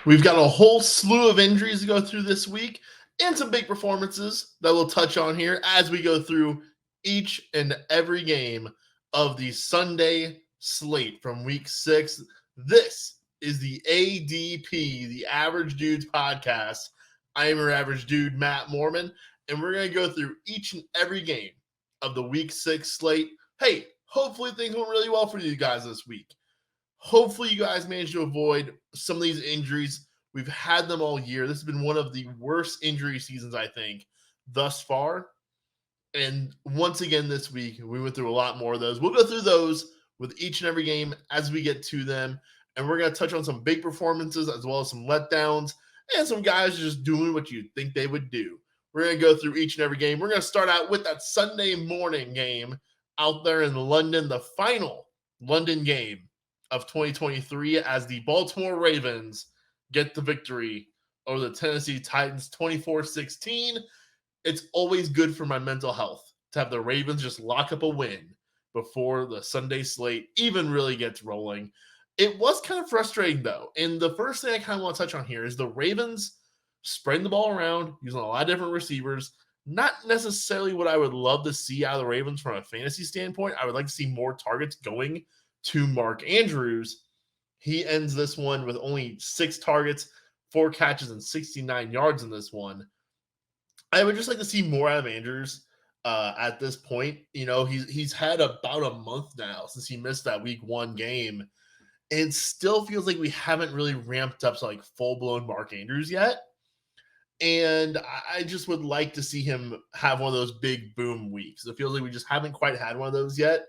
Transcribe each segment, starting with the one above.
We've got a whole slew of injuries to go through this week and some big performances that we'll touch on here as we go through each and every game of the Sunday slate from week 6. This is the ADP, the Average Dudes podcast. I am your average dude, Matt Mormann, and we're going to go through each and every game of the week 6 slate. Hey, hopefully things went really well for you guys this week. Hopefully you guys managed to avoid some of these injuries. We've had them all year. This has been one of the worst injury seasons, I think, thus far. And once again this week, we went through a lot more of those. We'll go through those with each and every game as we get to them. And we're going to touch on some big performances as well as some letdowns and some guys just doing what you'd think they would do. We're going to go through each and every game. We're going to start out with that Sunday morning game out there in London, the final London game of 2023 as the Baltimore Ravens get the victory over the Tennessee Titans 24-16. It's always good for my mental health to have the Ravens just lock up a win before the Sunday slate even really gets rolling. It was kind of frustrating, though. And the first thing I kind of want to touch on here is the Ravens spreading the ball around, using a lot of different receivers. Not necessarily what I would love to see out of the Ravens from a fantasy standpoint. I would like to see more targets going to Mark Andrews. He ends this one with only 6 targets, 4 catches, and 69 yards in this one. I would just like to see more out of Andrews at this point. You know, he's had about a month now since he missed that week 1 game. And it still feels like we haven't really ramped up to like full-blown Mark Andrews yet. And I just would like to see him have one of those big boom weeks. It feels like we just haven't quite had one of those yet.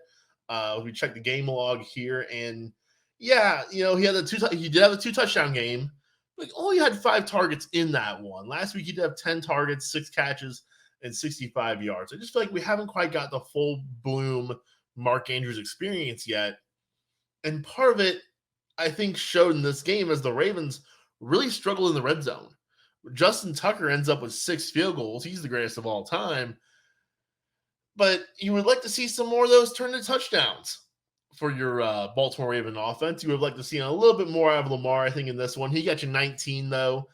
We checked the game log here, and yeah, you know, he did have a 2 touchdown game, but only had 5 targets in that one. Last week he did have 10 targets, 6 catches, and 65 yards. I just feel like we haven't quite got the full bloom Mark Andrews experience yet. And part of it, I think, showed in this game as the Ravens really struggled in the red zone. Justin Tucker ends up with 6 field goals. He's the greatest of all time. But you would like to see some more of those turn into touchdowns for your Baltimore Raven offense. You would like to see a little bit more out of Lamar, I think, in this one. He got you 19, though,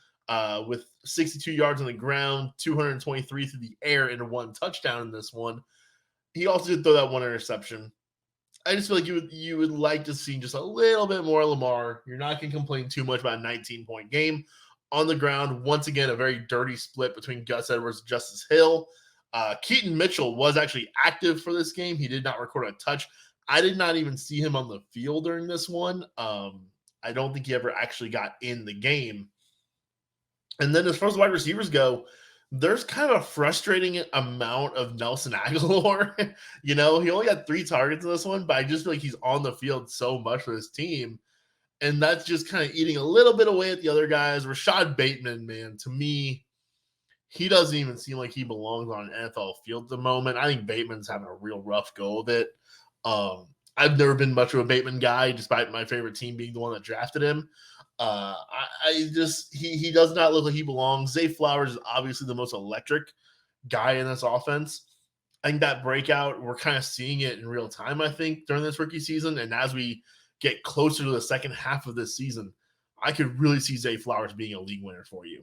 with 62 yards on the ground, 223 through the air, and 1 touchdown in this one. He also did throw that 1 interception. I just feel like you would like to see just a little bit more Lamar. You're not going to complain too much about a 19-point game. On the ground, once again, a very dirty split between Gus Edwards and Justice Hill. Keaton Mitchell was actually active for this game. He did not record a touch. I did not even see him on the field during this one. I don't think he ever actually got in the game. And then as far as wide receivers go, there's kind of a frustrating amount of Nelson Aguilar. You know, he only got 3 targets in this one, but I just feel like he's on the field so much for his team. And that's just kind of eating a little bit away at the other guys. Rashad Bateman, man, to me, he doesn't even seem like he belongs on an NFL field at the moment. I think Bateman's having a real rough go of it. I've never been much of a Bateman guy, despite my favorite team being the one that drafted him. He does not look like he belongs. Zay Flowers is obviously the most electric guy in this offense. I think that breakout, we're kind of seeing it in real time, I think, during this rookie season. And as we get closer to the second half of this season, I could really see Zay Flowers being a league winner for you.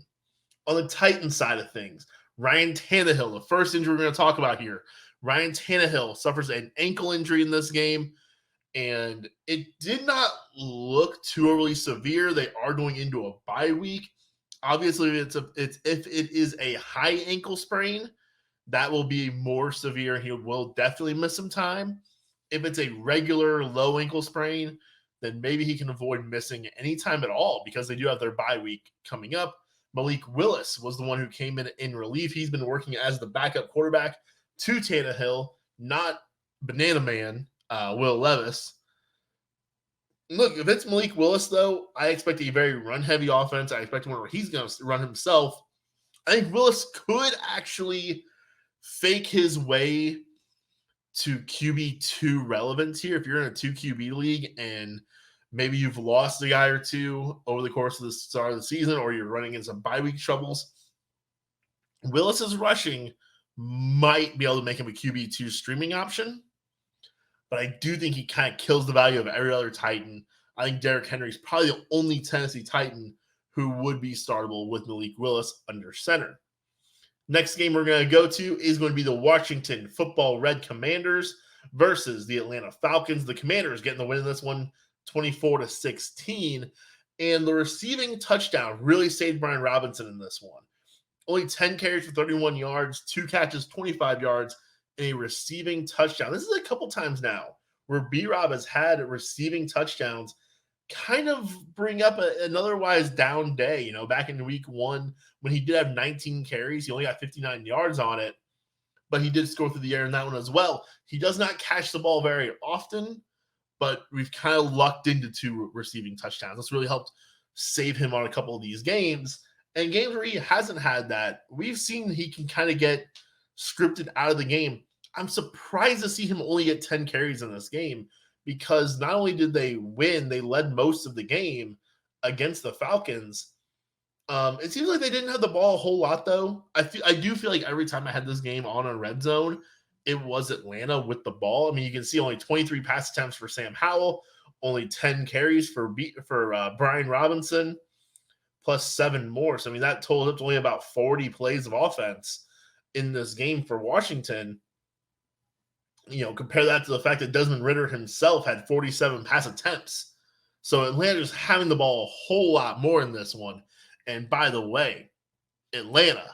On the Titans side of things, Ryan Tannehill, the first injury we're going to talk about here. Ryan Tannehill suffers an ankle injury in this game, and it did not look too overly severe. They are going into a bye week. Obviously, if it is a high ankle sprain, that will be more severe. He will definitely miss some time. If it's a regular low ankle sprain, then maybe he can avoid missing any time at all because they do have their bye week coming up. Malik Willis was the one who came in relief. He's been working as the backup quarterback to Tannehill, not Banana Man, Will Levis. Look, if it's Malik Willis, though, I expect a very run-heavy offense. I expect one where he's going to run himself. I think Willis could actually fake his way to QB2 relevance here. If you're in a 2 QB league and maybe you've lost a guy or two over the course of the start of the season, or you're running into some bye week troubles, Willis's rushing might be able to make him a QB2 streaming option. But I do think he kind of kills the value of every other Titan. I think Derrick Henry's probably the only Tennessee Titan who would be startable with Malik Willis under center. Next game we're going to go to is going to be the Washington Football Red Commanders versus the Atlanta Falcons. The Commanders getting the win in this one, 24-16. And the receiving touchdown really saved Brian Robinson in this one. Only 10 carries for 31 yards, 2 catches, 25 yards, and a receiving touchdown. This is a couple times now where B-Rob has had receiving touchdowns kind of bring up an otherwise down day. Back in week 1 when he did have 19 carries, he only got 59 yards on it, but he did score through the air in that one as well. He does not catch the ball very often, but we've kind of lucked into 2 receiving touchdowns. That's really helped save him on a couple of these games. And games where he hasn't had that, we've seen he can kind of get scripted out of the game. I'm surprised to see him only get 10 carries in this game, because not only did they win, they led most of the game against the Falcons. It seems like they didn't have the ball a whole lot, though. I do feel like every time I had this game on a red zone, it was Atlanta with the ball. I mean, you can see only 23 pass attempts for Sam Howell, only 10 carries for Brian Robinson, plus 7 more. So, I mean, that totaled up to only about 40 plays of offense in this game for Washington. Compare that to the fact that Desmond Ridder himself had 47 pass attempts. So Atlanta's having the ball a whole lot more in this one. And by the way, Atlanta,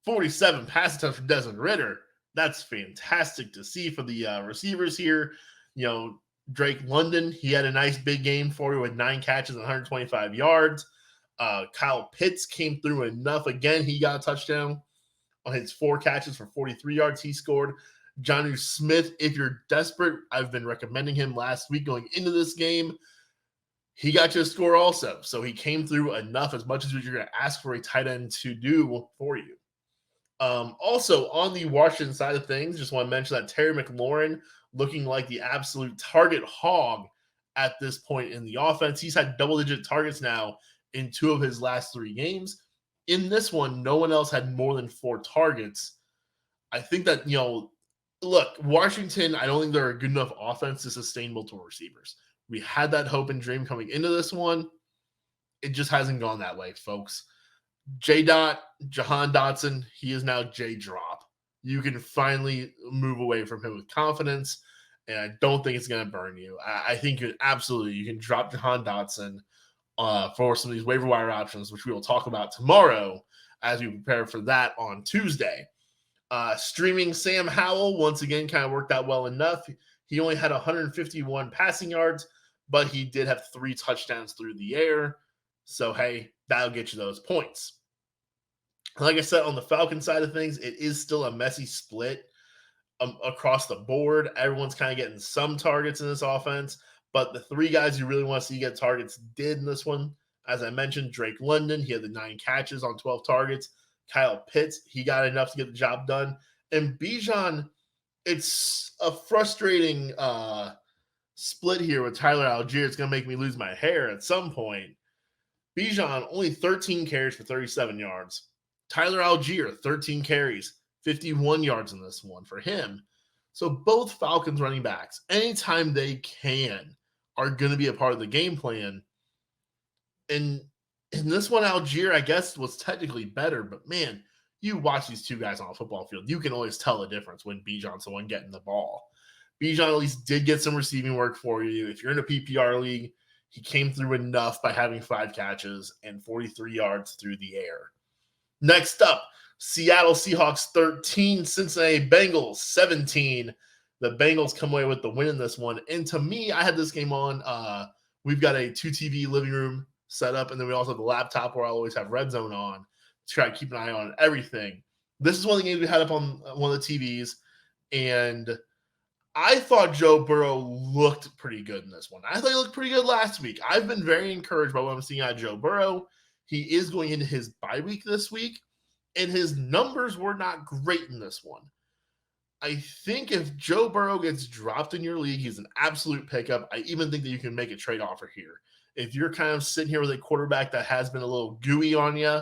47 pass attempts for Desmond Ridder. That's fantastic to see for the receivers here. Drake London, he had a nice big game for you with 9 catches and 125 yards. Kyle Pitts came through enough. Again, he got a touchdown on his 4 catches for 43 yards he scored. Jonnu Smith, if you're desperate, I've been recommending him last week going into this game. He got you a score also. So he came through enough, as much as you're going to ask for a tight end to do for you. Also, on the Washington side of things, just want to mention that Terry McLaurin looking like the absolute target hog at this point in the offense. He's had double-digit targets now in 2 of his last 3 games. In this one, no one else had more than 4 targets. I think that, look, Washington, I don't think they're a good enough offense to sustain multiple receivers. We had that hope and dream coming into this one. It just hasn't gone that way, folks. Jahan Dotson, he is now J-Drop. You can finally move away from him with confidence, and I don't think it's going to burn you. I think you can drop Jahan Dotson for some of these waiver wire options, which we will talk about tomorrow as we prepare for that on Tuesday. Streaming Sam Howell, once again, kind of worked out well enough. He only had 151 passing yards, but he did have 3 touchdowns through the air. So, hey, that'll get you those points. Like I said, on the Falcon side of things, it is still a messy split across the board. Everyone's kind of getting some targets in this offense, but the 3 guys you really want to see get targets did in this one. As I mentioned, Drake London, he had the 9 catches on 12 targets. Kyle Pitts, he got enough to get the job done. And Bijan, it's a frustrating split here with Tyler Algier. It's going to make me lose my hair at some point. Bijan, only 13 carries for 37 yards. Tyler Algier, 13 carries, 51 yards in this one for him. So both Falcons running backs, anytime they can, are going to be a part of the game plan. And in this one, Algier, I guess, was technically better, but man, you watch these 2 guys on a football field, you can always tell the difference when Bijan's the one getting the ball. Bijan at least did get some receiving work for you. If you're in a PPR league, he came through enough by having 5 catches and 43 yards through the air. Next up, Seattle Seahawks 13, Cincinnati Bengals 17. The Bengals come away with the win in this one. And to me, I had this game on. We've got a 2 TV living room set up, and then we also have the laptop where I always have Red Zone on to try to keep an eye on everything. This is one of the games we had up on one of the TVs, and I thought Joe Burrow looked pretty good in this one. I thought he looked pretty good last week. I've been very encouraged by what I'm seeing out of Joe Burrow. He is going into his bye week this week, and his numbers were not great in this one. I think if Joe Burrow gets dropped in your league, he's an absolute pickup. I even think that you can make a trade offer here. If you're kind of sitting here with a quarterback that has been a little gooey on you,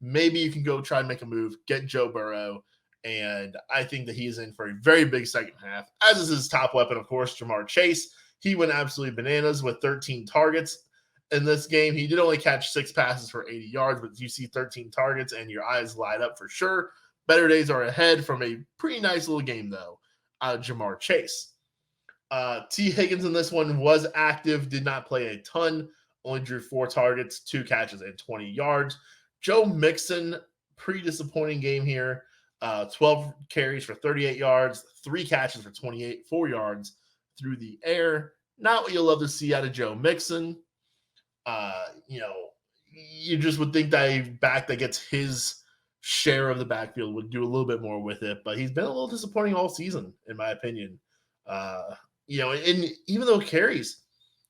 maybe you can go try and make a move, get Joe Burrow, and I think that he's in for a very big second half, as is his top weapon, of course, Jamar Chase. He went absolutely bananas with 13 targets. in this game. He did only catch 6 passes for 80 yards, but you see 13 targets and your eyes light up for sure. Better days are ahead from a pretty nice little game, though, out of Jamar Chase. T. Higgins in this one was active, did not play a ton, only drew 4 targets, 2 catches, and 20 yards. Joe Mixon, pretty disappointing game here. 12 carries for 38 yards, 3 catches for 4 yards through the air. Not what you love to see out of Joe Mixon. You just would think that a back that gets his share of the backfield would do a little bit more with it, but he's been a little disappointing all season, in my opinion. And even though carries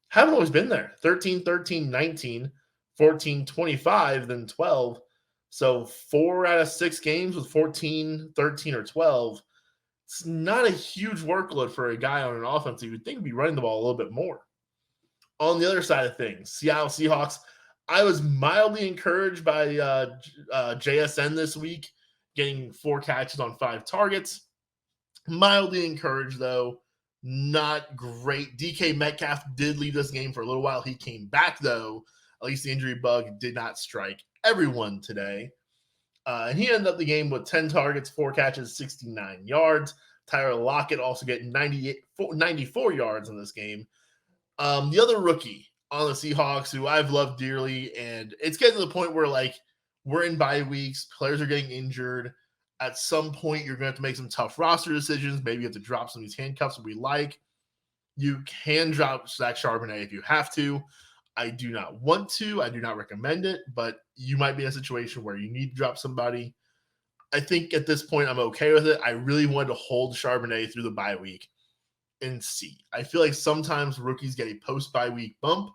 haven't always been there, 13, 13, 19, 14, 25, then 12. So 4 out of 6 games with 14, 13, or 12. It's not a huge workload for a guy on an offense. You would think would be running the ball a little bit more. On the other side of things, Seattle Seahawks, I was mildly encouraged by JSN this week, getting 4 catches on 5 targets. Mildly encouraged, though. Not great. DK Metcalf did lead this game for a little while. He came back, though. At least the injury bug did not strike everyone today. And he ended up the game with 10 targets, 4 catches, 69 yards. Tyler Lockett also getting 94 yards in this game. The other rookie on the Seahawks, who I've loved dearly, and it's getting to the point where, we're in bye weeks, players are getting injured. At some point, you're going to have to make some tough roster decisions. Maybe you have to drop some of these handcuffs that we like. You can drop Zach Charbonnet if you have to. I do not want to. I do not recommend it, but you might be in a situation where you need to drop somebody. I think at this point, I'm okay with it. I really wanted to hold Charbonnet through the bye week and see. I feel like sometimes rookies get a post-bye week bump.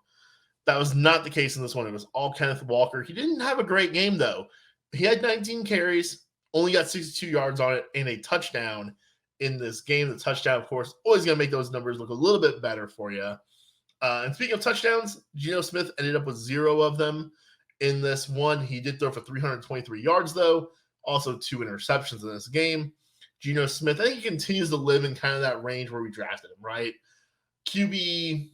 That was not the case in this one. It was all Kenneth Walker. He didn't have a great game, though. He had 19 carries, only got 62 yards on it, and a touchdown in this game. The touchdown, of course, always going to make those numbers look a little bit better for you. And speaking of touchdowns, Geno Smith ended up with 0 of them in this one. He did throw for 323 yards, though. Also 2 interceptions in this game. Geno Smith, I think he continues to live in kind of that range where we drafted him, right? QB,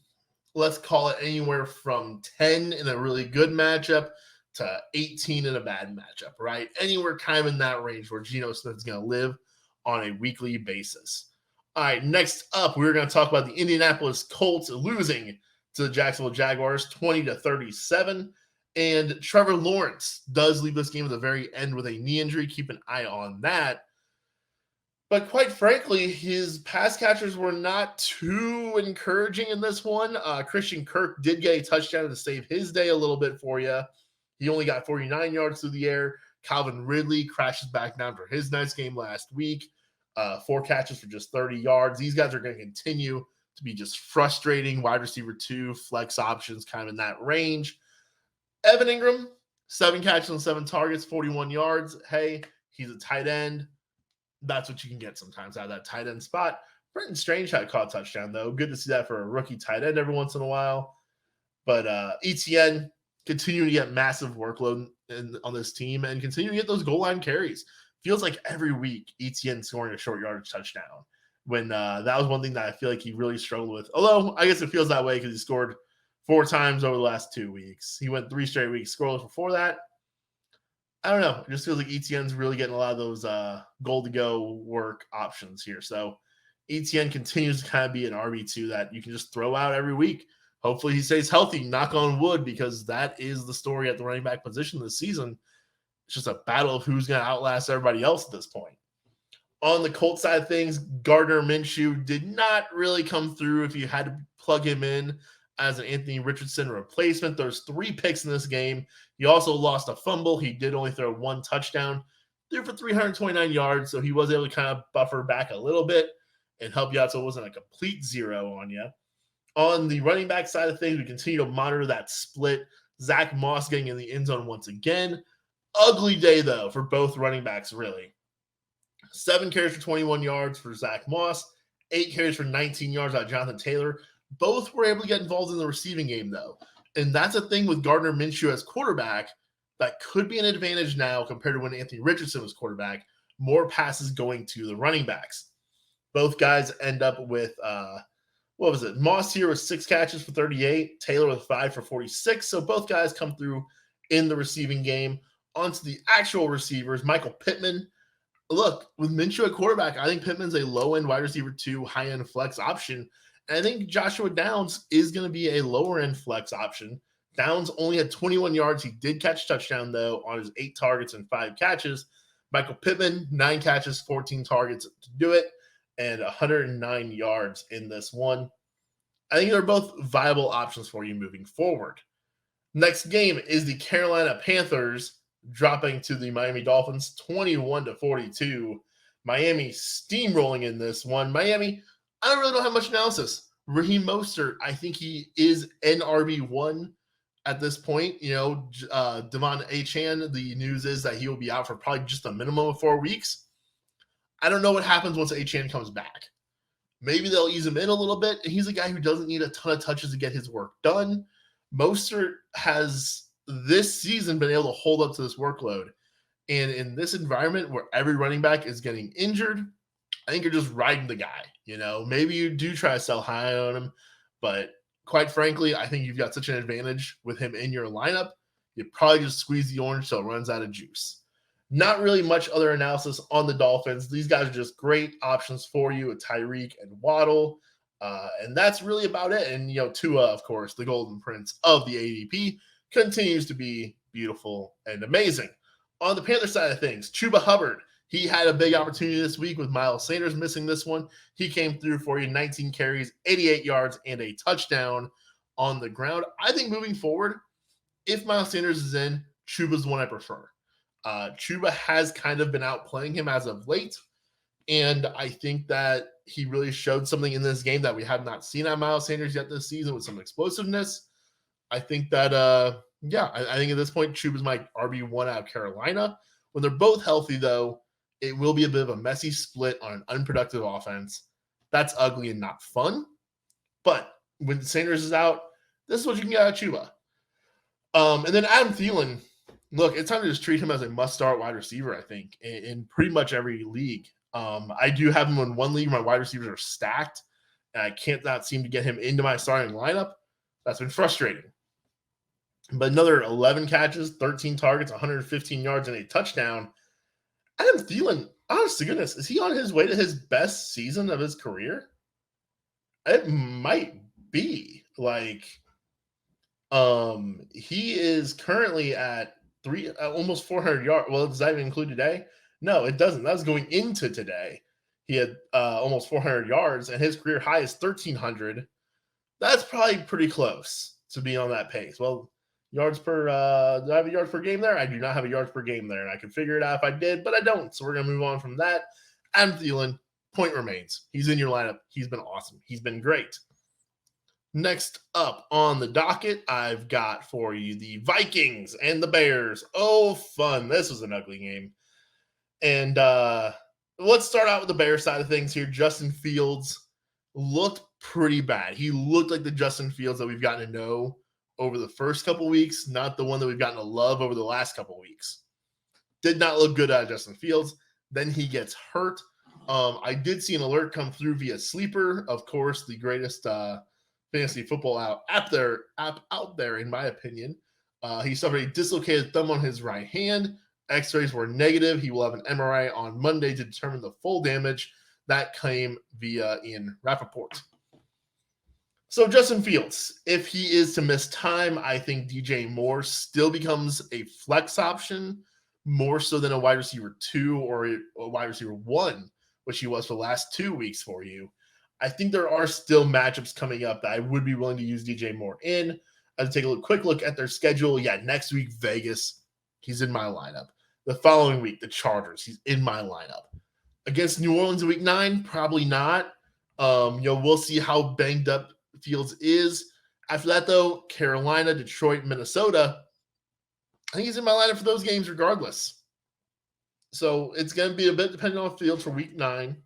let's call it anywhere from 10 in a really good matchup to 18 in a bad matchup, right? Anywhere kind of in that range where Geno Smith is going to live on a weekly basis. All right, next up, we're going to talk about the Indianapolis Colts losing to the Jacksonville Jaguars 20-37. And Trevor Lawrence does leave this game at the very end with a knee injury. Keep an eye on that. But quite frankly, his pass catchers were not too encouraging in this one. Christian Kirk did get a touchdown to save his day a little bit for you. He only got 49 yards through the air. Calvin Ridley crashes back down for his nice game last week. 4 catches for just 30 yards. These guys are going to continue to be just frustrating. Wide receiver 2, flex options kind of in that range. Evan Ingram, 7 catches on 7 targets, 41 yards. Hey, he's a tight end. That's what you can get sometimes out of that tight end spot. Brenton Strange had caught a touchdown, though. Good to see that for a rookie tight end every once in a while. But ETN continuing to get massive workload on this team and continue to get those goal line carries. Feels like every week ETN scoring a short yardage touchdown. When that was one thing that I feel like he really struggled with. Although I guess it feels that way because he scored 4 times over the last 2 weeks. He went 3 straight weeks scoreless before that. I don't know. It just feels like ETN's really getting a lot of those goal-to-go work options here. So ETN continues to kind of be an RB2 that you can just throw out every week. Hopefully he stays healthy, knock on wood, because that is the story at the running back position this season. It's just a battle of who's going to outlast everybody else at this point. On the Colts side of things, Gardner Minshew did not really come through if you had to plug him in as an Anthony Richardson replacement. There's 3 picks in this game. He also lost a fumble. He did only throw 1 touchdown. Threw for 329 yards, so he was able to kind of buffer back a little bit and help you out so it wasn't a complete 0 on you. On the running back side of things, we continue to monitor that split. Zach Moss getting in the end zone once again. Ugly day, though, for both running backs, really. 7 carries for 21 yards for Zach Moss. 8 carries for 19 yards out of Jonathan Taylor. Both were able to get involved in the receiving game, though. And that's a thing with Gardner Minshew as quarterback that could be an advantage now compared to when Anthony Richardson was quarterback. More passes going to the running backs. Both guys end up with what was it? Moss here with 6 catches for 38, Taylor with 5 for 46. So both guys come through in the receiving game. On to the actual receivers, Michael Pittman. Look, with Minshew at quarterback, I think Pittman's a low-end wide receiver 2, high-end flex option. And I think Joshua Downs is going to be a lower-end flex option. Downs only had 21 yards. He did catch a touchdown, though, on his 8 targets and 5 catches. Michael Pittman, 9 catches, 14 targets to do it, and 109 yards in this one. I think they're both viable options for you moving forward. Next game is the Carolina Panthers dropping to the Miami Dolphins 21-42. Miami steamrolling in this one. Miami, I don't have much analysis. Raheem Mostert, I think he is an RB1 at this point. Devon Achane, the news is that he will be out for probably just a minimum of 4 weeks. I don't know what happens once Achane comes back. Maybe they'll ease him in a little bit. And he's a guy who doesn't need a ton of touches to get his work done. Mostert has this season been able to hold up to this workload. And in this environment where every running back is getting injured, I think you're just riding the guy. Maybe you do try to sell high on him, but quite frankly, I think you've got such an advantage with him in your lineup. You probably just squeeze the orange till it runs out of juice. Not really much other analysis on the Dolphins. These guys are just great options for you with Tyreek and Waddle. And that's really about it. And, Tua, of course, the golden prince of the ADP, continues to be beautiful and amazing. On the Panther side of things, Chuba Hubbard, he had a big opportunity this week with Miles Sanders missing this one. He came through for you, 19 carries, 88 yards, and a touchdown on the ground. I think moving forward, if Miles Sanders is in, Chuba's the one I prefer. Chuba has kind of been outplaying him as of late, and I think that he really showed something in this game that we have not seen on Miles Sanders yet this season with some explosiveness. I think that, I think at this point, Chuba's my RB1 out of Carolina. When they're both healthy, though, it will be a bit of a messy split on an unproductive offense. That's ugly and not fun. But when Sanders is out, this is what you can get out of Chuba. And then Adam Thielen, look, it's time to just treat him as a must-start wide receiver, I think, in pretty much every league. I do have him in one league. My wide receivers are stacked, and I can't not seem to get him into my starting lineup. That's been frustrating. But another 11 catches, 13 targets, 115 yards, and a touchdown. Adam Thielen, honest to goodness, is he on his way to his best season of his career? It might be. He is currently at almost 400 yards. Well, does that even include today? No, it doesn't. That was going into today. He had almost 400 yards, and his career high is 1,300. That's probably pretty close to be on that pace. Well, yards per do I have a yards per game there? I do not have a yards per game there, and I could figure it out if I did, but I don't. So we're going to move on from that. Adam Thielen, point remains. He's in your lineup. He's been awesome. He's been great. Next up on the docket, I've got for you the Vikings and the Bears. Oh, fun. This was an ugly game. And let's start out with the Bears side of things here. Justin Fields looked pretty bad. He looked like the Justin Fields that we've gotten to know over the first couple weeks, not the one that we've gotten to love over the last couple weeks. Did not look good out of Justin Fields. Then he gets hurt. I did see an alert come through via Sleeper, of course, the greatest fantasy football app out there, in my opinion. He suffered a dislocated thumb on his right hand. X-rays were negative. He will have an MRI on Monday to determine the full damage. That came via Ian Rappaport. So Justin Fields, if he is to miss time, I think DJ Moore still becomes a flex option, more so than a wide receiver 2 or a wide receiver 1, which he was for the last 2 weeks for you. I think there are still matchups coming up that I would be willing to use DJ Moore in. I'll take a quick look at their schedule. Yeah, next week, Vegas, he's in my lineup. The following week, the Chargers, he's in my lineup. Against New Orleans in week 9, probably not. We'll see how banged up Fields is. After that, though, Carolina, Detroit, Minnesota, I think he's in my lineup for those games regardless. So it's going to be a bit dependent on Fields for week 9.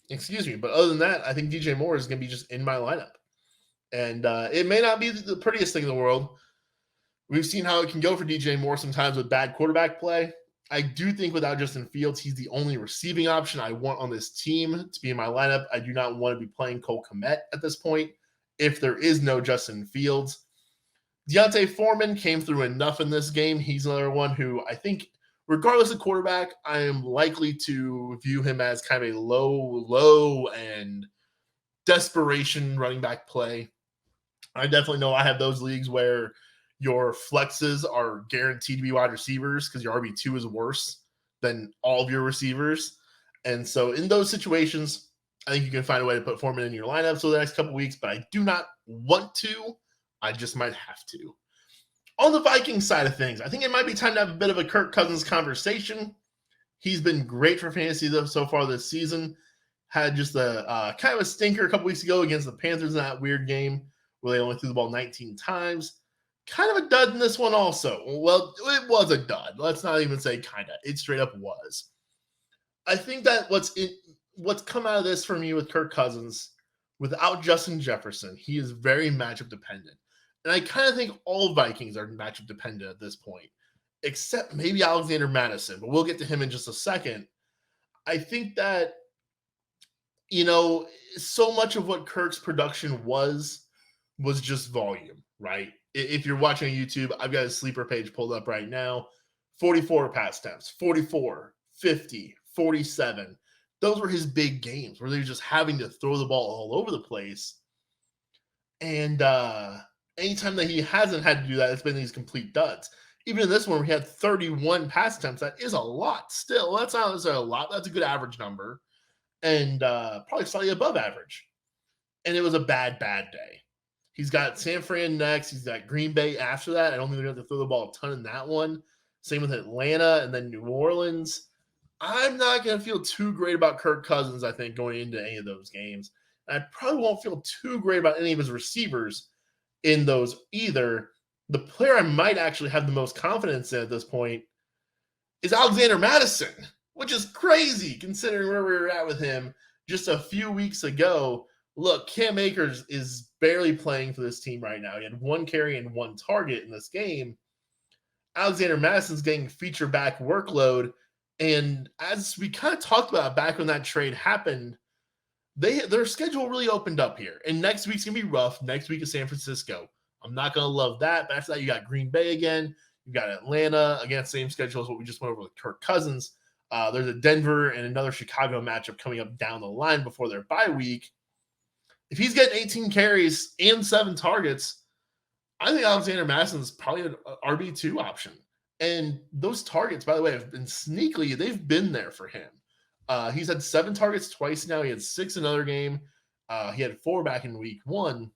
Excuse me. But other than that, I think DJ Moore is going to be just in my lineup. And it may not be the prettiest thing in the world. We've seen how it can go for DJ Moore sometimes with bad quarterback play. I do think without Justin Fields, he's the only receiving option I want on this team to be in my lineup. I do not want to be playing Cole Kmet at this point if there is no Justin Fields. Deontay Foreman came through enough in this game. He's another one who I think, regardless of quarterback, I am likely to view him as kind of a low and desperation running back play. I definitely know I have those leagues where your flexes are guaranteed to be wide receivers because your RB2 is worse than all of your receivers. And so in those situations, I think you can find a way to put Foreman in your lineup for the next couple weeks, but I do not want to. I just might have to. On the Vikings side of things, I think it might be time to have a bit of a Kirk Cousins conversation. He's been great for fantasy so far this season. Had just a kind of a stinker a couple weeks ago against the Panthers in that weird game where they only threw the ball 19 times. Kind of a dud in this one also. Well, it was a dud. Let's not even say kind of. It straight up was. I think that what's come out of this for me with Kirk Cousins, without Justin Jefferson, he is very matchup dependent. And I kind of think all Vikings are matchup dependent at this point, except maybe Alexander Madison, but we'll get to him in just a second. I think that, so much of what Kirk's production was just volume, right? If you're watching on YouTube, I've got a sleeper page pulled up right now. 44 pass attempts, 44, 50, 47. Those were his big games where they're just having to throw the ball all over the place. And anytime that he hasn't had to do that, it's been these complete duds. Even in this one, we had 31 pass attempts. That is a lot still. That's not necessarily a lot. That's a good average number. And probably slightly above average. And it was a bad day. He's got San Fran next. He's got Green Bay after that. I don't think they're going to throw the ball a ton in that one. Same with Atlanta and then New Orleans. I'm not going to feel too great about Kirk Cousins, I think, going into any of those games. And I probably won't feel too great about any of his receivers in those either. The player I might actually have the most confidence in at this point is Alexander Madison, which is crazy considering where we were at with him just a few weeks ago. Look, Cam Akers is barely playing for this team right now. He had 1 carry and 1 target in this game. Alexander Madison's getting feature back workload. And as we kind of talked about back when that trade happened, their schedule really opened up here. And next week's going to be rough. Next week is San Francisco. I'm not going to love that. But after that, you got Green Bay again. You got Atlanta. Again, same schedule as what we just went over with Kirk Cousins. There's a Denver and another Chicago matchup coming up down the line before their bye week. If he's getting 18 carries and 7 targets, I think Alexander Madison is probably an RB2 option. And those targets, by the way, have been sneakily, they've been there for him. He's had 7 targets twice now. He had 6 another game. He had 4 back in week 1.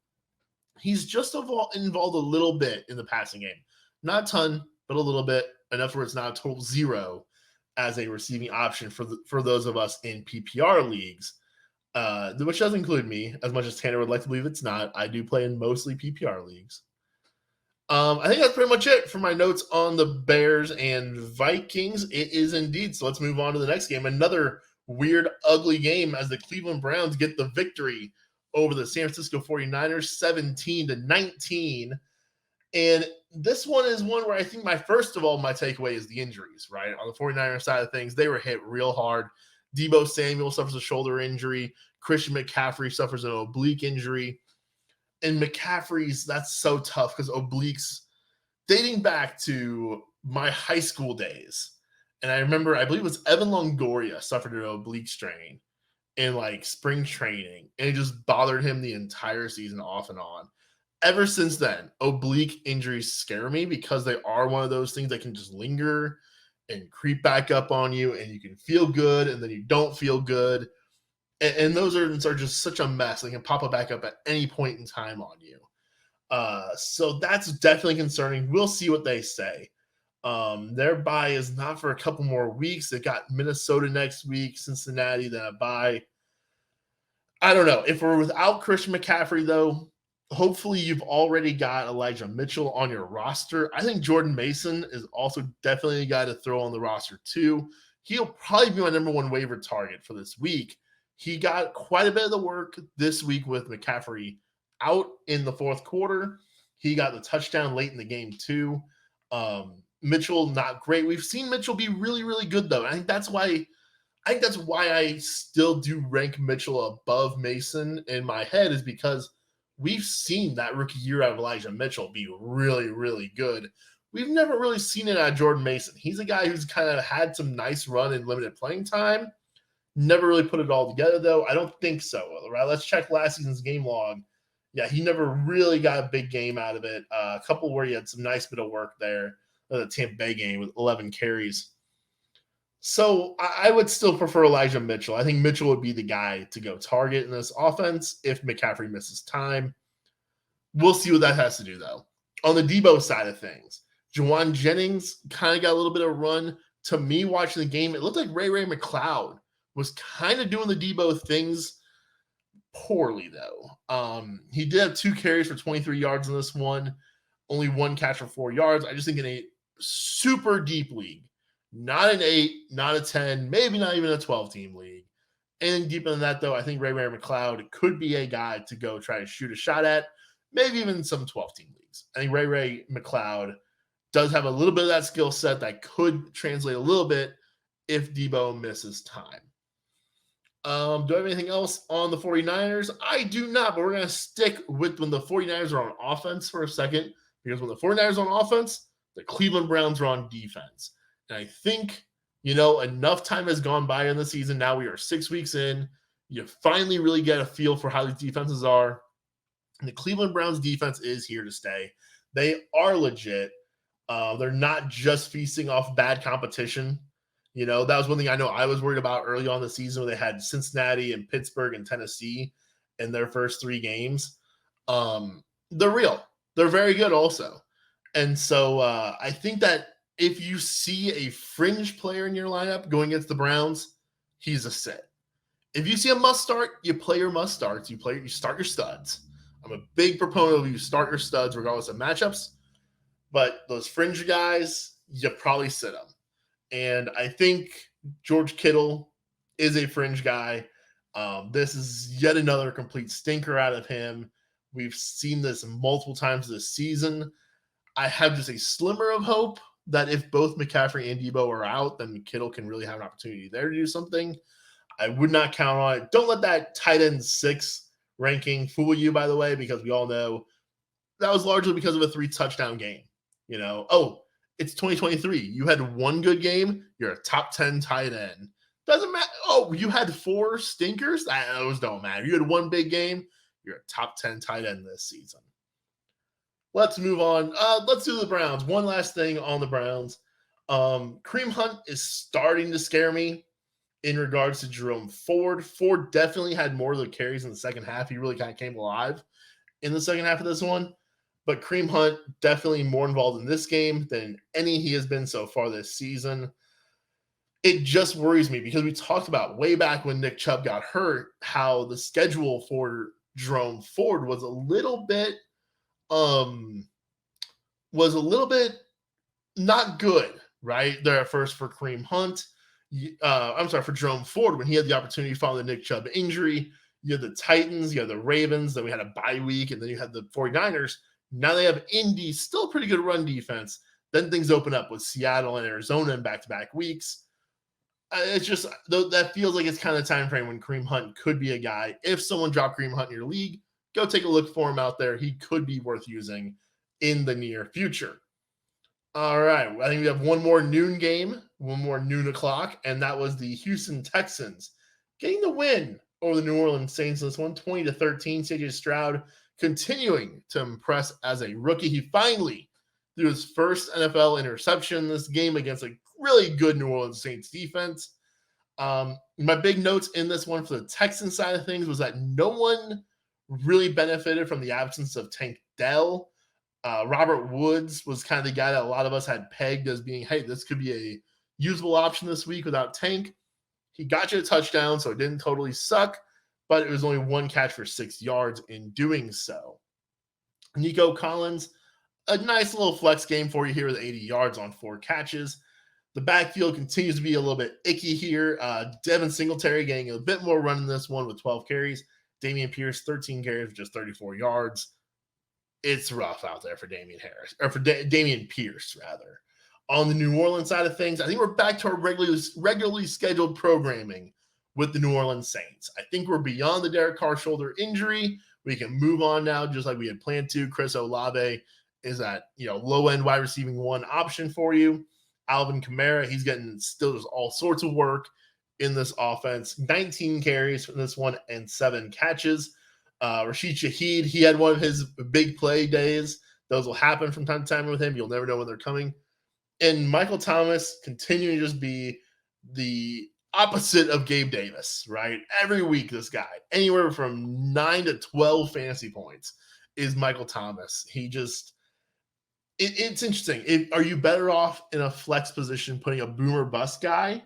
He's just involved a little bit in the passing game. Not a ton, but a little bit. Enough where it's not a total 0 as a receiving option for those of us in PPR leagues, which doesn't include me, as much as Tanner would like to believe it's not. I do play in mostly PPR leagues. I think that's pretty much it for my notes on the Bears and Vikings. It is indeed. So let's move on to the next game. Another weird, ugly game as the Cleveland Browns get the victory over the San Francisco 49ers, 17-19. And this one is one where I think my takeaway is the injuries, right? On the 49ers side of things, they were hit real hard. Deebo Samuel suffers a shoulder injury. Christian McCaffrey suffers an oblique injury. And McCaffrey's, that's so tough because obliques, dating back to my high school days. And I remember, I believe it was Evan Longoria suffered an oblique strain in spring training. And it just bothered him the entire season off and on. Ever since then, oblique injuries scare me because they are one of those things that can just linger and creep back up on you. And you can feel good and then you don't feel good. And those are just such a mess. They can pop up back up at any point in time on you. So that's definitely concerning. We'll see what they say. Their bye is not for a couple more weeks. They got Minnesota next week, Cincinnati, then a bye. I don't know. If we're without Christian McCaffrey, though, hopefully you've already got Elijah Mitchell on your roster. I think Jordan Mason is also definitely a guy to throw on the roster, too. He'll probably be my number 1 waiver target for this week. He got quite a bit of the work this week with McCaffrey out in the 4th quarter. He got the touchdown late in the game, too. Mitchell, not great. We've seen Mitchell be really, really good, though. I think that's why I still do rank Mitchell above Mason in my head, is because we've seen that rookie year out of Elijah Mitchell be really, really good. We've never really seen it out of Jordan Mason. He's a guy who's kind of had some nice run in limited playing time. Never really put it all together, though. I don't think so. Right? Let's check last season's game log. Yeah, he never really got a big game out of it. A couple where he had some nice bit of work there. The Tampa Bay game with 11 carries. So I would still prefer Elijah Mitchell. I think Mitchell would be the guy to go target in this offense if McCaffrey misses time. We'll see what that has to do, though. On the Debo side of things, Juwan Jennings kind of got a little bit of run. To me, watching the game, it looked like Ray McCloud was kind of doing the Debo things poorly, though. He did have 2 carries for 23 yards in this one, only 1 catch for 4 yards. I just think in a super deep league, not an 8, not a 10, maybe not even a 12-team league. Anything deeper than that, though, I think Ray McCloud could be a guy to go try to shoot a shot at, maybe even some 12-team leagues. I think Ray McCloud does have a little bit of that skill set that could translate a little bit if Debo misses time. Do I have anything else on the 49ers? I do not, but we're going to stick with when the 49ers are on offense for a second, because when the 49ers are on offense, the Cleveland Browns are on defense. And I think, enough time has gone by in the season. Now we are 6 weeks in. You finally really get a feel for how these defenses are. And the Cleveland Browns defense is here to stay. They are legit. They're not just feasting off bad competition. That was one thing I know I was worried about early on the season when they had Cincinnati and Pittsburgh and Tennessee in their first 3 games. They're real. They're very good also. And so I think that if you see a fringe player in your lineup going against the Browns, he's a sit. If you see a must start, you play your must starts. You start your studs. I'm a big proponent of you start your studs regardless of matchups. But those fringe guys, you probably sit them. And I think George Kittle is a fringe guy. This is yet another complete stinker out of him. We've seen this multiple times this season. I have just a slimmer of hope that if both McCaffrey and Debo are out, then Kittle can really have an opportunity there to do something. I would not count on it. Don't let that tight end 6 ranking fool you, by the way, because we all know that was largely because of a 3-touchdown game. It's 2023. You had 1 good game, you're a top 10 tight end. Doesn't matter. Oh, you had 4 stinkers? Those don't matter. You had 1 big game, you're a top 10 tight end this season. Let's move on. Let's do the Browns. One last thing on the Browns. Kareem Hunt is starting to scare me in regards to Jerome Ford. Ford definitely had more of the carries in the second half. He really kind of came alive in the second half of this one. But Kareem Hunt definitely more involved in this game than any he has been so far this season. It just worries me because we talked about way back when Nick Chubb got hurt, how the schedule for Jerome Ford was a little bit not good, right? There at first for Kareem Hunt. For Jerome Ford when he had the opportunity following the Nick Chubb injury. You had the Titans, you had the Ravens, then we had a bye week, and then you had the 49ers. Now they have Indy, still a pretty good run defense. Then things open up with Seattle and Arizona in back-to-back weeks. It's just that feels like it's kind of the time frame when Kareem Hunt could be a guy. If someone dropped Kareem Hunt in your league, go take a look for him out there. He could be worth using in the near future. All right. I think we have one more noon game, one more noon o'clock, and that was the Houston Texans getting the win over the New Orleans Saints in this one, 20-13. CJ Stroud continuing to impress as a rookie. He finally threw his first NFL interception in this game against a really good New Orleans Saints defense. My big notes in this one for the Texans side of things was that no one really benefited from the absence of Tank Dell. Robert Woods was kind of the guy that a lot of us had pegged as being, hey, this could be a usable option this week without Tank. He got you a touchdown, so it didn't totally suck, but it was only 1 catch for 6 yards in doing so. Nico Collins, a nice little flex game for you here with 80 yards on 4 catches. The backfield continues to be a little bit icky here. Devin Singletary getting a bit more run in this one with 12 carries. Dameon Pierce, 13 carries with just 34 yards. It's rough out there for Dameon Pierce, rather. On the New Orleans side of things, I think we're back to our regularly scheduled programming with the New Orleans Saints. I think we're beyond the Derek Carr shoulder injury. We can move on now, just like we had planned to. Chris Olave is that low end wide receiving one option for you. Alvin Kamara, he's getting still just all sorts of work in this offense. 19 carries from this one and 7 catches. Rashid Shaheed, he had one of his big play days. Those will happen from time to time with him. You'll never know when they're coming. And Michael Thomas continuing to just be the opposite of Gabe Davis, right? Every week, this guy, anywhere from 9 to 12 fantasy points is Michael Thomas. He just, it's interesting. Are you better off in a flex position putting a boomer bust guy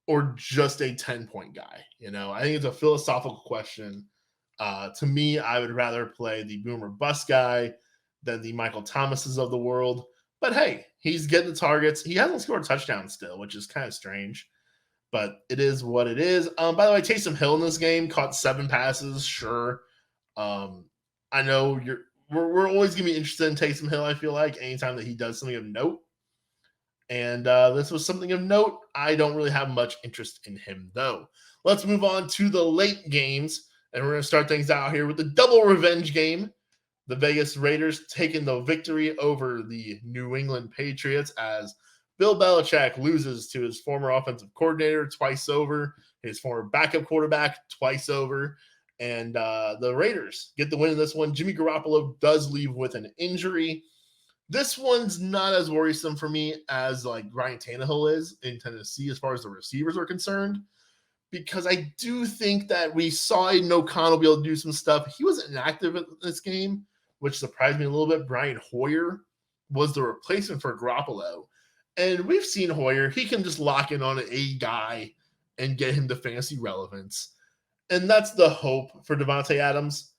or just a 10-point guy? I think it's a philosophical question. To me, I would rather play the boomer bust guy than the Michael Thomases of the world. But hey, he's getting the targets. He hasn't scored a touchdown still, which is kind of strange. But it is what it is. By the way, Taysom Hill in this game caught 7 passes. Sure. I know we're always going to be interested in Taysom Hill, I feel like, anytime that he does something of note. And this was something of note. I don't really have much interest in him, though. Let's move on to the late games. And we're going to start things out here with the double revenge game. The Vegas Raiders taking the victory over the New England Patriots as Bill Belichick loses to his former offensive coordinator twice over, his former backup quarterback twice over, and the Raiders get the win in this one. Jimmy Garoppolo does leave with an injury. This one's not as worrisome for me as like Ryan Tannehill is in Tennessee as far as the receivers are concerned, because I do think that we saw Aiden O'Connell be able to do some stuff. He was inactive in this game, which surprised me a little bit. Brian Hoyer was the replacement for Garoppolo. And we've seen Hoyer. He can just lock in on a guy and get him to fantasy relevance. And that's the hope for Devontae Adams.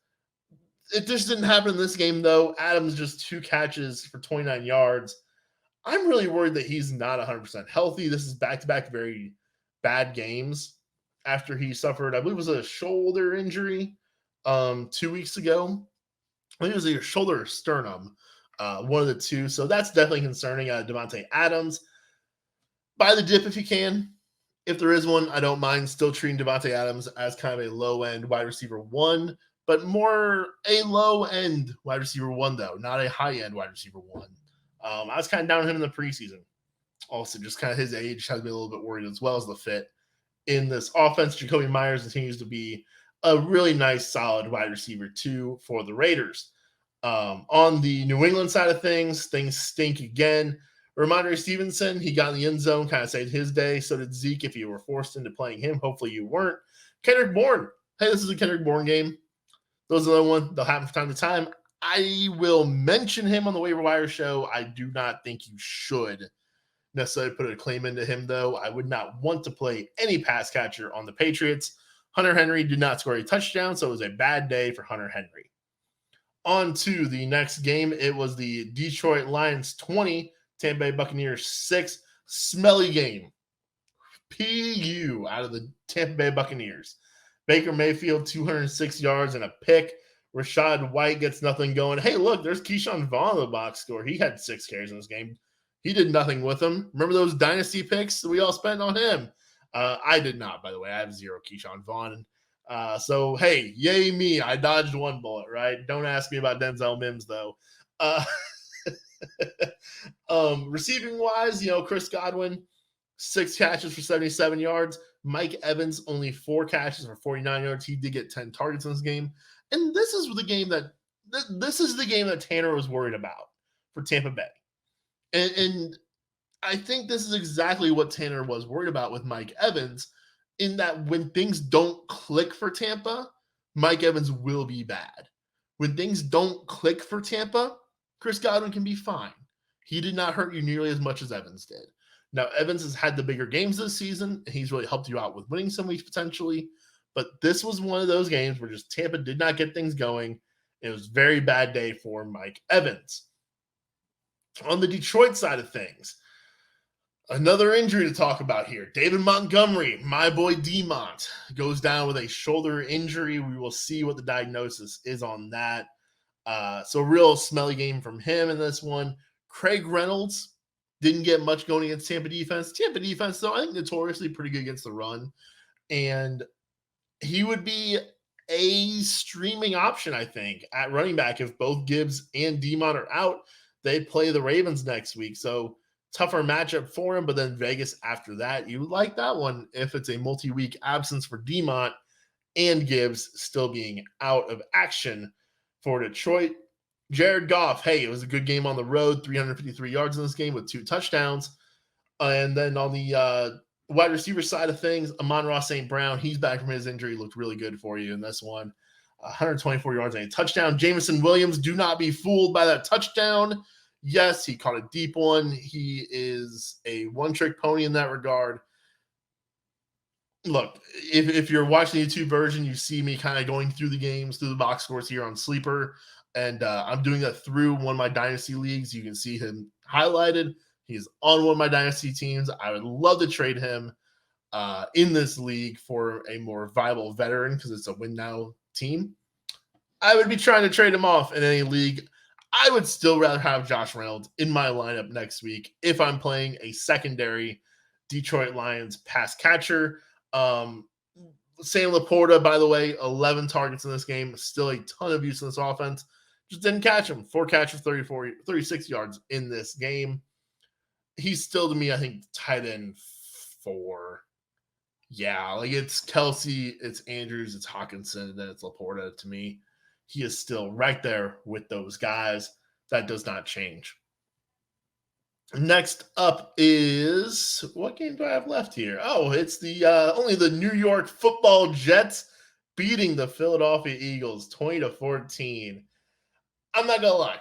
It just didn't happen in this game, though. Adams just 2 catches for 29 yards. I'm really worried that he's not 100% healthy. This is back-to-back very bad games after he suffered, I believe it was a shoulder injury 2 weeks ago. I think it was either shoulder or sternum, one of the two. So that's definitely concerning. Devontae Adams, buy the dip if you can. If there is one, I don't mind still treating Devontae Adams as kind of a low-end wide receiver one, but more a low-end wide receiver one, though, not a high-end wide receiver one. I was kind of down on him in the preseason. Also, just kind of his age has me a little bit worried, as well as the fit in this offense. Jacoby Myers continues to be a really nice, solid wide receiver, too, for the Raiders. On the New England side of things stink again. Ramondre Stevenson, he got in the end zone, kind of saved his day. So did Zeke if you were forced into playing him. Hopefully you weren't. Kendrick Bourne. Hey, this is a Kendrick Bourne game. Those are the one. They'll happen from time to time. I will mention him on the waiver wire show. I do not think you should necessarily put a claim into him, though. I would not want to play any pass catcher on the Patriots. Hunter Henry did not score a touchdown, so it was a bad day for Hunter Henry. On to the next game. It was the Detroit Lions 20, Tampa Bay Buccaneers 6. Smelly game. PU out of the Tampa Bay Buccaneers. Baker Mayfield, 206 yards and a pick. Rashad White gets nothing going. Hey, look, there's Keyshawn Vaughn in the box score. He had 6 carries in this game. He did nothing with them. Remember those dynasty picks that we all spent on him? I did not, by the way. I have 0 Keyshawn Vaughn. So, hey, yay me. I dodged one bullet, right? Don't ask me about Denzel Mims, though. Receiving-wise, Chris Godwin, 6 catches for 77 yards. Mike Evans, only 4 catches for 49 yards. He did get 10 targets in this game. And this is the game that Tanner was worried about for Tampa Bay. And I think this is exactly what Tanner was worried about with Mike Evans, in that when things don't click for Tampa, Mike Evans will be bad. When things don't click for Tampa, Chris Godwin can be fine. He did not hurt you nearly as much as Evans did. Now, Evans has had the bigger games this season, and he's really helped you out with winning some weeks potentially. But this was one of those games where just Tampa did not get things going. It was a very bad day for Mike Evans. On the Detroit side of things, another injury to talk about here. David Montgomery, my boy D-Mont, goes down with a shoulder injury. We will see what the diagnosis is on that. So real smelly game from him in this one. Craig Reynolds, Didn't get much going against Tampa defense. Tampa defense, though, I think notoriously pretty good against the run. And he would be a streaming option, I think, at running back if both Gibbs and Demont are out. They play the Ravens next week. So tougher matchup for him, but then Vegas after that. You like that one if it's a multi-week absence for Demont and Gibbs still being out of action for Detroit. Jared Goff, hey, it was a good game on the road, 353 yards in this game with 2 touchdowns. And then on the wide receiver side of things, Amon-Ra St. Brown, he's back from his injury, looked really good for you in this one. 124 yards and a touchdown. Jameson Williams, do not be fooled by that touchdown. Yes, he caught a deep one. He is a one-trick pony in that regard. Look, if you're watching the YouTube version, you see me kind of going through the games, through the box scores here on Sleeper, and I'm doing that through one of my Dynasty leagues. You can see him highlighted. He's on one of my Dynasty teams. I would love to trade him in this league for a more viable veteran because it's a win-now team. I would be trying to trade him off in any league. I would still rather have Josh Reynolds in my lineup next week if I'm playing a secondary Detroit Lions pass catcher. Sam Laporta, by the way, 11 targets in this game. Still a ton of use in this offense. Just didn't catch him. 4 catches, 36 yards in this game. He's still, to me, I think, tight end 4. Yeah, like it's Kelsey, it's Andrews, it's Hawkinson, and then it's Laporta to me. He is still right there with those guys. That does not change. Next up is, what game do I have left here? Oh, it's the only the New York Football Jets beating the Philadelphia Eagles 20-14. I'm not gonna lie,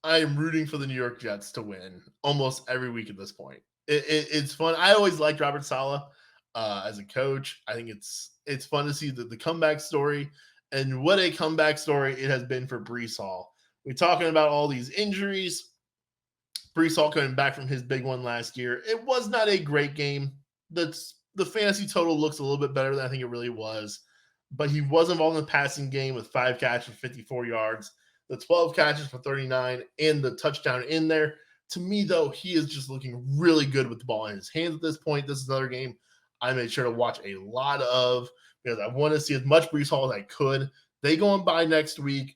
I am rooting for the New York Jets to win almost every week at this point. It's fun. I always liked Robert Saleh as a coach. I think it's fun to see the comeback story, and what a comeback story it has been for Breece Hall. We're talking about all these injuries. Breece Hall coming back from his big one last year. It was not a great game. The fantasy total looks a little bit better than I think it really was, but he was involved in the passing game with 5 catches for 54 yards, the 12 catches for 39, and the touchdown in there. To me, though, he is just looking really good with the ball in his hands at this point. This is another game I made sure to watch a lot of because I want to see as much Breece Hall as I could. They go on by next week.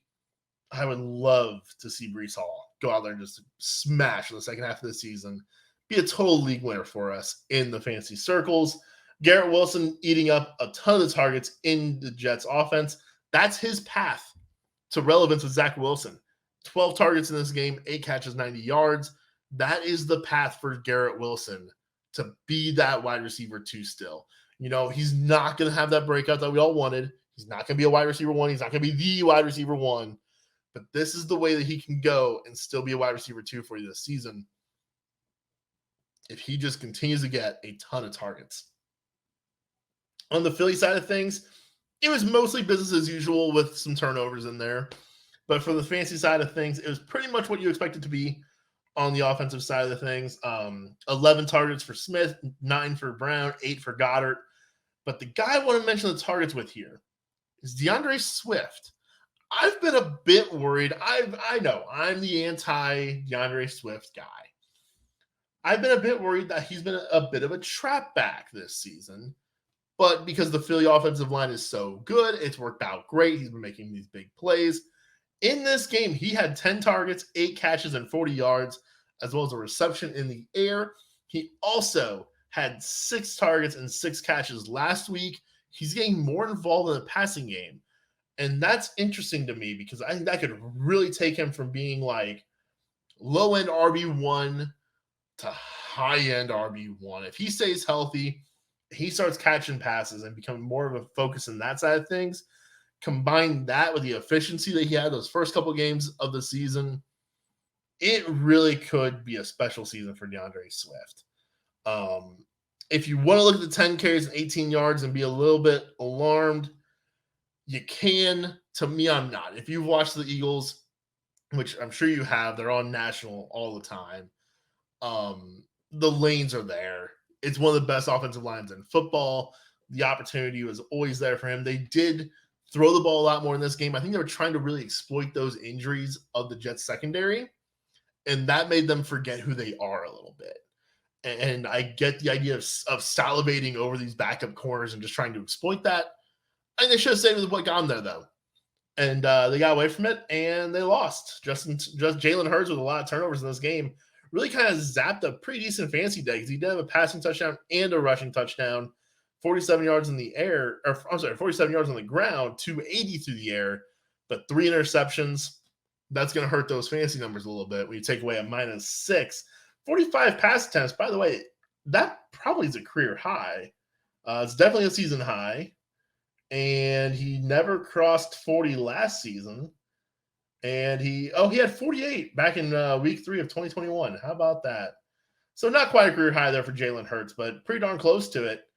I would love to see Breece Hall go out there and just smash in the second half of the season, be a total league winner for us in the fantasy circles. Garrett Wilson eating up a ton of the targets in the Jets offense. That's his path to relevance with Zach Wilson. 12 targets in this game, 8 catches, 90 yards. That is the path for Garrett Wilson to be that wide receiver 2 still. You know, he's not going to have that breakout that we all wanted. He's not going to be a wide receiver 1. He's not going to be the wide receiver 1. But this is the way that he can go and still be a wide receiver 2 for you this season if he just continues to get a ton of targets. On the Philly side of things, it was mostly business as usual with some turnovers in there. But for the fantasy side of things, it was pretty much what you expect it to be on the offensive side of the things. 11 targets for Smith, 9 for Brown, 8 for Goddard. But the guy I want to mention the targets with here is DeAndre Swift. I've been a bit worried. I know I'm the anti-DeAndre Swift guy. I've been a bit worried that he's been a bit of a trap back this season. But because the Philly offensive line is so good, it's worked out great. He's been making these big plays. In this game, he had 10 targets, 8 catches, and 40 yards, as well as a reception in the air. He also had 6 targets and 6 catches last week. He's getting more involved in the passing game. And that's interesting to me because I think that could really take him from being like low-end RB1 to high-end RB1. If he stays healthy, he starts catching passes and becoming more of a focus in that side of things. Combine that with the efficiency that he had those first couple games of the season, it really could be a special season for DeAndre Swift. If you want to look at the 10 carries and 18 yards and be a little bit alarmed, you can. To me, I'm not. If you've watched the Eagles, which I'm sure you have, they're on national all the time. The lanes are there. It's one of the best offensive lines in football. The opportunity was always there for him. They did throw the ball a lot more in this game. I think they were trying to really exploit those injuries of the Jets secondary. and that made them forget who they are a little bit. And I get the idea of salivating over these backup corners and just trying to exploit that. I think they should have stayed with what got them there, though. And they got away from it, and they lost. Just Jalen Hurts with a lot of turnovers in this game really kind of zapped a pretty decent fantasy day because he did have a passing touchdown and a rushing touchdown, 47 yards in the air, or I'm sorry, 47 yards on the ground, 280 through the air, but 3 interceptions. That's going to hurt those fantasy numbers a little bit when you take away a -6. 45 pass attempts, by the way, that probably is a career high. It's definitely a season high. And he never crossed 40 last season. And he had 48 back in week 3 of 2021. How about that? So not quite a career high there for Jalen Hurts, but pretty darn close to it.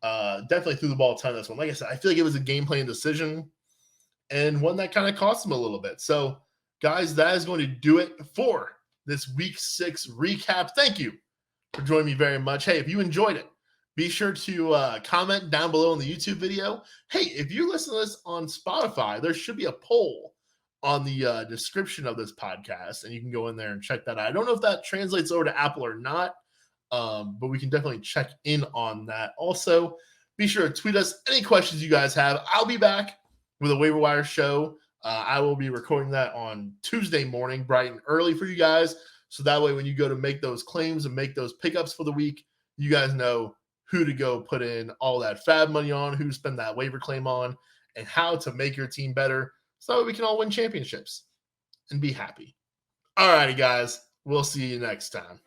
Definitely threw the ball a ton this one. Like I said, I feel like it was a game plan decision and one that kind of cost him a little bit. So, guys, that is going to do it for this week 6 recap. Thank you for joining me very much. Hey, if you enjoyed it, be sure to comment down below in the YouTube video. Hey, if you listen to this on Spotify, there should be a poll on the description of this podcast, and you can go in there and check that out. I don't know if that translates over to Apple or not, but we can definitely check in on that. Also, be sure to tweet us any questions you guys have. I'll be back with a waiver wire show. I will be recording that on Tuesday morning, bright and early for you guys. So that way, when you go to make those claims and make those pickups for the week, you guys know who to go put in all that fab money on, who to spend that waiver claim on, and how to make your team better so that we can all win championships and be happy. All righty, guys. We'll see you next time.